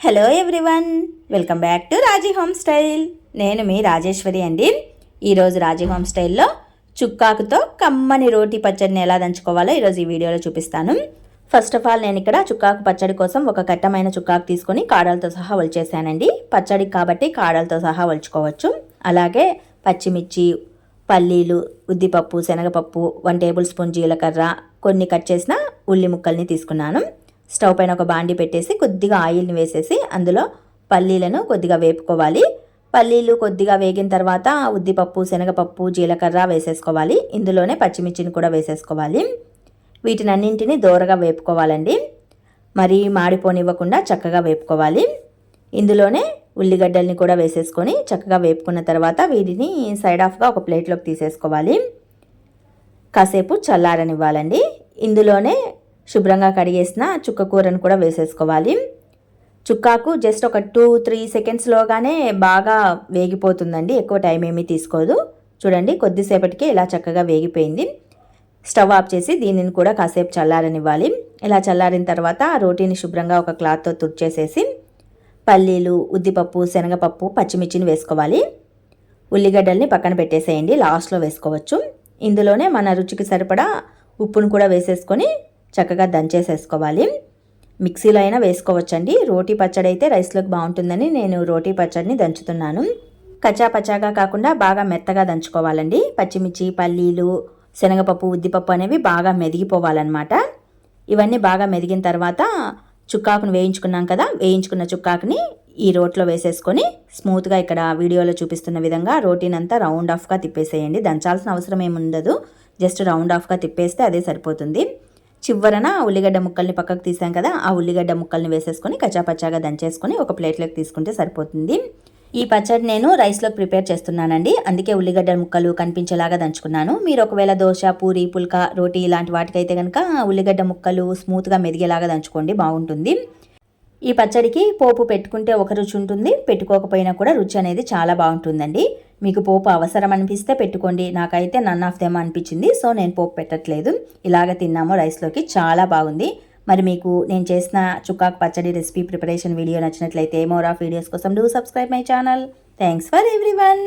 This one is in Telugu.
Hello everyone, welcome back to Raji homestyle. నేను మీ రాజేశ్వరి అండి. ఈరోజు రాజీ హోమ్స్టైల్లో చుక్కాకుతో కమ్మని రోటి పచ్చడిని ఎలా దంచుకోవాలో ఈరోజు ఈ వీడియోలో చూపిస్తాను. ఫస్ట్ ఆఫ్ ఆల్ నేను ఇక్కడ చుక్కాకు పచ్చడి కోసం ఒక కట్టమైన చుక్కాకు తీసుకొని కాడలతో సహా ఒలిచేసానండి. పచ్చడికి కాబట్టి కాడలతో సహా ఒలుచుకోవచ్చు. అలాగే పచ్చిమిర్చి, పల్లీలు, ఉద్దిపప్పు, శనగపప్పు, 1 టేబుల్ స్పూన్ జీలకర్ర, కొన్ని కట్ చేసిన ఉల్లి ముక్కల్ని తీసుకున్నాను. స్టవ్ పైన ఒక బాండి పెట్టేసి కొద్దిగా ఆయిల్ని వేసేసి అందులో పల్లీలను కొద్దిగా వేపుకోవాలి. పల్లీలు కొద్దిగా వేగిన తర్వాత ఉద్దిపప్పు, శనగపప్పు, జీలకర్ర వేసేసుకోవాలి. ఇందులోనే పచ్చిమిర్చిని కూడా వేసేసుకోవాలి. వీటిని అన్నింటినీ దోరగా వేపుకోవాలండి. మరీ మాడిపోనివ్వకుండా చక్కగా వేపుకోవాలి. ఇందులోనే ఉల్లిగడ్డల్ని కూడా వేసేసుకొని చక్కగా వేపుకున్న తర్వాత వీటిని సైడ్ ఆఫ్గా ఒక ప్లేట్లోకి తీసేసుకోవాలి. కాసేపు చల్లారనివ్వాలండి. ఇందులోనే శుభ్రంగా కడిగేసిన చుక్క కూరను కూడా వేసేసుకోవాలి. చుక్కాకు జస్ట్ ఒక 2-3 సెకండ్స్లోగానే బాగా వేగిపోతుందండి. ఎక్కువ టైం ఏమీ తీసుకోదు. చూడండి, కొద్దిసేపటికి ఇలా చక్కగా వేగిపోయింది. స్టవ్ ఆఫ్ చేసి దీనిని కూడా కాసేపు చల్లారనివ్వాలి. ఇలా చల్లారిన తర్వాత రోటీని శుభ్రంగా ఒక క్లాత్తో తుడిచేసేసి పల్లీలు, ఉద్దిపప్పు, శనగపప్పు, పచ్చిమిర్చిని వేసుకోవాలి. ఉల్లిగడ్డల్ని పక్కన పెట్టేసేయండి, లాస్ట్లో వేసుకోవచ్చు. ఇందులోనే మన రుచికి సరిపడా ఉప్పును కూడా వేసేసుకొని చక్కగా దంచేసేసుకోవాలి. మిక్సీలో అయినా వేసుకోవచ్చండి. రోటీ పచ్చడి అయితే రైస్లోకి బాగుంటుందని నేను రోటీ పచ్చడిని దంచుతున్నాను. కచ్చా పచ్చాగా కాకుండా బాగా మెత్తగా దంచుకోవాలండి. పచ్చిమిర్చి, పల్లీలు, శనగపప్పు, ఉద్దిపప్పు అనేవి బాగా మెదిగిపోవాలన్నమాట. ఇవన్నీ బాగా మెదిగిన తర్వాత చుక్కాకును వేయించుకున్నాం కదా, వేయించుకున్న చుక్కాకుని ఈ రోట్లో వేసేసుకొని స్మూత్గా ఇక్కడ వీడియోలో చూపిస్తున్న విధంగా రోటీనంతా రౌండ్ ఆఫ్గా తిప్పేసేయండి. దంచాల్సిన అవసరం ఏముండదు, జస్ట్ రౌండ్ ఆఫ్గా తిప్పేస్తే అదే సరిపోతుంది. చివరన ఉల్లిగడ్డ ముక్కల్ని పక్కకు తీసాం కదా, ఆ ఉల్లిగడ్డ ముక్కల్ని వేసేసుకొని కచ్చాపచ్చాగా దంచేసుకొని ఒక ప్లేట్లోకి తీసుకుంటే సరిపోతుంది. ఈ పచ్చడి నేను రైస్లోకి ప్రిపేర్ చేస్తున్నానండి, అందుకే ఉల్లిగడ్డ ముక్కలు కనిపించేలాగా దంచుకున్నాను. మీరు ఒకవేళ దోశ, పూరి, పుల్కా, రోటీ ఇలాంటి వాటికైతే కనుక ఉల్లిగడ్డ ముక్కలు స్మూత్గా మెదిగేలాగా దంచుకోండి, బాగుంటుంది. ఈ పచ్చడికి పోపు పెట్టుకుంటే ఒక రుచి ఉంటుంది, పెట్టుకోకపోయినా కూడా రుచి అనేది చాలా బాగుంటుందండి. మీకు పోపు అవసరం అనిపిస్తే పెట్టుకోండి. నాకైతే నన్ ఆఫ్ దెమ్ అనిపించింది, సో నేను పోపు పెట్టట్లేదు. ఇలాగ తిన్నాము రైస్లోకి, చాలా బాగుంది. మరి మీకు నేను చేసిన చుక్కాకు పచ్చడి రెసిపీ ప్రిపరేషన్ వీడియో నచ్చినట్లయితే మోర్ ఆఫ్ వీడియోస్ కోసం do subscribe my channel. Thanks for everyone.